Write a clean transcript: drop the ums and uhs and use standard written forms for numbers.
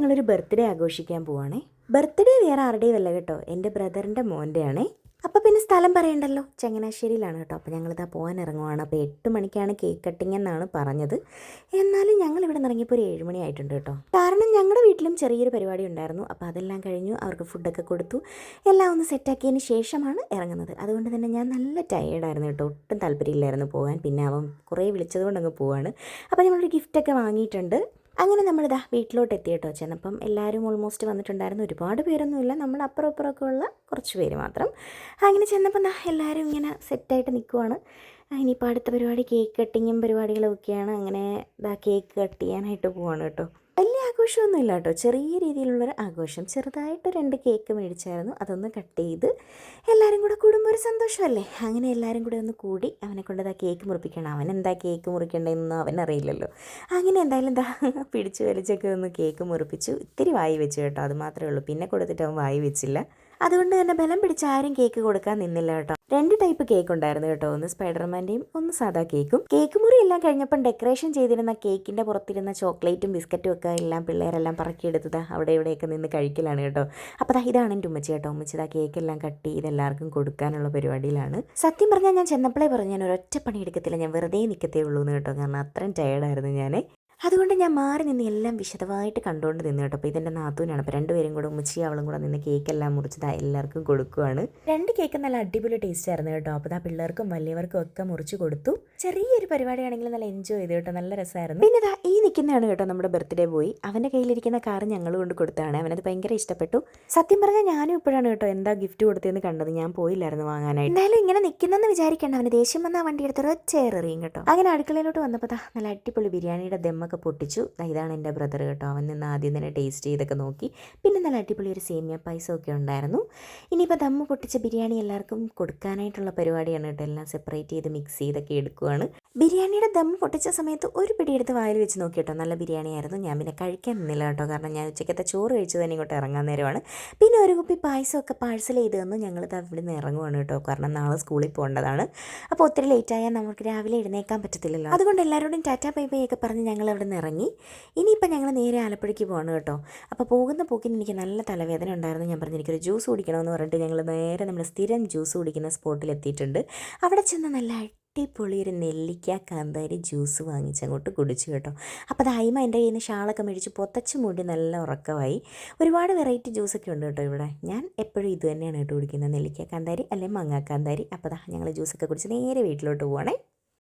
ഞങ്ങളൊരു ബർത്ത്ഡേ ആഘോഷിക്കാൻ പോവാണേ. ബർത്ത്ഡേ വേറെ ആരുടെയും അല്ല കേട്ടോ, എൻ്റെ ബ്രദറിൻ്റെ മോൻ്റെ ആണേ. അപ്പോൾ പിന്നെ സ്ഥലം പറയണ്ടല്ലോ, ചങ്ങനാശ്ശേരിയിലാണ് കേട്ടോ. അപ്പോൾ ഞങ്ങളിതാ പോകാൻ ഇറങ്ങുവാണ്. അപ്പോൾ 8 മണിക്കാണ് കേക്ക് കട്ടിങ് എന്നാണ് പറഞ്ഞത്. എന്നാലും ഞങ്ങൾ ഇവിടെ ഇറങ്ങിയപ്പോൾ ഒരു 7 മണി ആയിട്ടുണ്ട് കേട്ടോ. കാരണം ഞങ്ങളുടെ വീട്ടിലും ചെറിയൊരു പരിപാടി ഉണ്ടായിരുന്നു. അപ്പോൾ അതെല്ലാം കഴിഞ്ഞു, അവർക്ക് ഫുഡൊക്കെ കൊടുത്തു, എല്ലാം ഒന്ന് സെറ്റാക്കിയതിന് ശേഷമാണ് ഇറങ്ങുന്നത്. അതുകൊണ്ട് തന്നെ ഞാൻ നല്ല ടയേർഡായിരുന്നു കേട്ടോ, ഒട്ടും താല്പര്യമില്ലായിരുന്നു പോകാൻ. പിന്നെ അവൻ കുറേ വിളിച്ചതുകൊണ്ട് അങ്ങ് പോവാണ്. അപ്പോൾ നമ്മളൊരു ഗിഫ്റ്റൊക്കെ വാങ്ങിയിട്ടുണ്ട്. അങ്ങനെ നമ്മളിതാ വീട്ടിലോട്ട് എത്തി കേട്ടോ. ചെന്നപ്പം എല്ലാവരും ഓൾമോസ്റ്റ് വന്നിട്ടുണ്ടായിരുന്നു. ഒരുപാട് പേരൊന്നുമില്ല, നമ്മൾ അപ്പുറം ഇപ്പുറമൊക്കെ ഉള്ള കുറച്ച് പേര് മാത്രം. അങ്ങനെ ചെന്നപ്പം എല്ലാവരും ഇങ്ങനെ സെറ്റായിട്ട് നിൽക്കുവാണ്. ഇനിയിപ്പോൾ അടുത്ത പരിപാടി കേക്ക് കട്ടിങ്ങും പരിപാടികളും ഒക്കെയാണ്. അങ്ങനെ കേക്ക് കട്ട് ചെയ്യാനായിട്ട് പോവാണ് കേട്ടോ. വലിയ ആഘോഷമൊന്നുമില്ല കേട്ടോ, ചെറിയ രീതിയിലുള്ളൊരു ആഘോഷം. ചെറുതായിട്ട് 2 കേക്ക് മേടിച്ചായിരുന്നു, അതൊന്ന് കട്ട് ചെയ്ത് എല്ലാവരും കൂടെ കൂടുമ്പോൾ ഒരു സന്തോഷമല്ലേ. അങ്ങനെ എല്ലാവരും കൂടെ ഒന്ന് കൂടി അവനെ കൊണ്ട് കേക്ക് മുറിപ്പിക്കണം. അവൻ എന്താ കേക്ക് മുറിക്കേണ്ടതെന്നൊന്നും അവനറിയില്ലല്ലോ. അങ്ങനെ എന്തായാലും പിടിച്ച് വലിച്ചൊക്കെ ഒന്ന് കേക്ക് മുറിപ്പിച്ചു. ഇത്തിരി വായി വെച്ചു കേട്ടോ, അത് മാത്രമേ ഉള്ളൂ. പിന്നെ കൊടുത്തിട്ട് അവൻ വായി വെച്ചില്ല. അതുകൊണ്ട് തന്നെ ബലം പിടിച്ച് ആരും കേക്ക് കൊടുക്കാൻ നിന്നില്ല കേട്ടോ. 2 ടൈപ്പ് കേക്ക് ഉണ്ടായിരുന്നു കേട്ടോ, ഒന്ന് സ്പൈഡർമാൻ്റെയും ഒന്ന് സാധാ കേക്കും. കേക്ക് മുറി എല്ലാം കഴിഞ്ഞപ്പം ഡെക്കറേഷൻ ചെയ്തിരുന്ന കേക്കിൻ്റെ പുറത്തിരുന്ന ചോക്ലേറ്റും ബിസ്ക്കറ്റും ഒക്കെ എല്ലാം പിള്ളേരെല്ലാം പറക്കിയെടുത്തത് അവിടെ ഇവിടെയൊക്കെ നിന്ന് കഴിക്കലാണ് കേട്ടോ. അപ്പോൾ ഇതാണ് എൻ്റെ ഉമ്മച്ചി കേട്ടോ. ഉമ്മച്ചി കേക്കെല്ലാം കട്ട് ചെയ്ത് എല്ലാവർക്കും കൊടുക്കാനുള്ള പരിപാടിയിലാണ്. സത്യം പറഞ്ഞാൽ ഞാൻ ചെന്നപ്പോഴേ പറഞ്ഞു, ഞാൻ ഒരൊറ്റ പണി എടുക്കത്തില്ല, ഞാൻ വെറുതെ നിൽക്കത്തേ ഉള്ളൂ എന്ന് കേട്ടോ. കാരണം അത്രയും ടയേർഡായിരുന്നു ഞാൻ. അതുകൊണ്ട് ഞാൻ മാറി നിന്ന് എല്ലാം വിശദമായിട്ട് കണ്ടുകൊണ്ട് നിന്ന് കേട്ടോ. അപ്പോൾ ഇതെൻ്റെ നാത്തൂനാണ്. അപ്പോൾ 2 പേരും കൂടെ ഉമ്മച്ചി അവളും കൂടെ നിന്ന് കേക്കെല്ലാം മുറിച്ചത് എല്ലാവർക്കും കൊടുക്കുവാണ്. 2 കേക്ക് നല്ല അടിപൊളി ടേസ്റ്റ് ആയിരുന്നു കേട്ടോ. അപ്പോൾ പിള്ളേർക്കും വലിയവർക്കും ഒക്കെ മുറിച്ച് കൊടുത്തു. ചെറിയൊരു പരിപാടിയാണെങ്കിൽ നല്ല എൻജോയ് ചെയ്തു കേട്ടോ, നല്ല രസമായിരുന്നു. പിന്നെ ഈ നിൽക്കുന്നതാണ് കേട്ടോ നമ്മുടെ ബർത്ത്ഡേ ബോയ്. അവൻ്റെ കയ്യിലിരിക്കുന്ന കാർ ഞങ്ങൾ കൊണ്ട് കൊടുത്തതാണ്. അവനത് ഭയങ്കര ഇഷ്ടപ്പെട്ടു. സത്യം പറഞ്ഞാൽ ഞാനും ഇപ്പോഴാണ് കേട്ടോ എന്താ ഗിഫ്റ്റ് കൊടുത്തതെന്ന് കണ്ടത്. ഞാൻ പോയില്ലായിരുന്നു വാങ്ങാനായിട്ട്. എന്തായാലും ഇങ്ങനെ നിൽക്കുന്നെന്ന് വിചാരിക്കേണ്ട, അവന് ദേഷ്യം വന്ന വണ്ടി എടുത്തൊരു ചെയറെറിയും കേട്ടോ. അങ്ങനെ അടുക്കളയിലോട്ട് വന്നപ്പോൾ നല്ല അടിപൊളി ബിരിയാണിയുടെ ദമ്മൊക്കെ പൊട്ടിച്ചു. ഇതാണ് എൻ്റെ ബ്രദർ കേട്ടോ. അവൻ നിന്ന് ആദ്യം തന്നെ ടേസ്റ്റ് ചെയ്തൊക്കെ നോക്കി. പിന്നെ നല്ല അടിപൊളി ഒരു സേമിയ പായസമൊക്കെ ഉണ്ടായിരുന്നു. ഇനിയിപ്പോൾ ദമ്മ് പൊട്ടിച്ച ബിരിയാണി എല്ലാവർക്കും കൊടുക്കാനായിട്ടുള്ള പരിപാടിയാണ് കേട്ടോ. എല്ലാം സെപ്പറേറ്റ് ചെയ്ത് മിക്സ് ചെയ്തൊക്കെ എടുക്കുവാണ്. ബിരിയാണിയുടെ ദമ്മ് പൊട്ടിച്ച സമയത്ത് ഒരു പിടിയെടുത്ത് വായിൽ വെച്ച് നോക്കി കേട്ടോ. നല്ല ബിരിയാണി ആയിരുന്നു. ഞാൻ പിന്നെ കഴിക്കാൻ നിന്നില്ല കേട്ടോ, കാരണം ഞാൻ ഉച്ചക്കത്തെ ചോറ് കഴിച്ചു തന്നെ ഇങ്ങോട്ട് ഇറങ്ങാൻ നേരമാണ്. പിന്നെ ഒരു കുപ്പി പായസമൊക്കെ പാഴ്സൽ ചെയ്ത് തന്നു. ഞങ്ങളിത് അവിടെ നിന്ന് ഇറങ്ങുവാണ് കേട്ടോ, കാരണം നാളെ സ്കൂളിൽ പോകേണ്ടതാണ്. അപ്പോൾ ഒത്തിരി ലേറ്റായാൽ നമുക്ക് രാവിലെ എഴുന്നേക്കാൻ പറ്റത്തില്ലല്ലോ. അതുകൊണ്ട് എല്ലാവരോടും ടാറ്റാ ബൈ ബൈ ഒക്കെ പറഞ്ഞ് ഞങ്ങൾ അവിടെ നിന്ന് ഇറങ്ങി. ഇനിയിപ്പോൾ ഞങ്ങൾ നേരെ ആലപ്പുഴയ്ക്ക് പോകണം കേട്ടോ. അപ്പോൾ പോകുന്ന പോക്കിന് എനിക്ക് നല്ല തലവേദന ഉണ്ടായിരുന്നു. ഞാൻ പറഞ്ഞു എനിക്കൊരു ജ്യൂസ് കുടിക്കണമെന്ന് പറഞ്ഞിട്ട് ഞങ്ങൾ നേരെ നമ്മുടെ സ്ഥിരം ജ്യൂസ് കുടിക്കുന്ന സ്പോട്ടിൽ എത്തിയിട്ടുണ്ട്. അവിടെ ചെന്ന് നല്ല അടിപൊളി ഒരു നെല്ലിക്ക കാന്താരി ജ്യൂസ് വാങ്ങിച്ചങ്ങോട്ട് കുടിച്ചു കേട്ടോ. അപ്പോൾ അയിമ എൻ്റെ കയ്യിൽ നിന്ന് ഷാളൊക്കെ മേടിച്ച് പൊത്തച്ച് മൂടി നല്ല ഉറക്കമായി. ഒരുപാട് വെറൈറ്റി ജ്യൂസൊക്കെ ഉണ്ട് കേട്ടോ ഇവിടെ. ഞാൻ എപ്പോഴും ഇത് തന്നെയാണ് കേട്ടോ കുടിക്കുന്നത്, നെല്ലിക്ക കാന്താരി അല്ലെങ്കിൽ മാങ്ങ കാന്താരി. അപ്പോൾ ഞങ്ങൾ ജ്യൂസൊക്കെ കുടിച്ച് നേരെ വീട്ടിലോട്ട് പോവാണേ.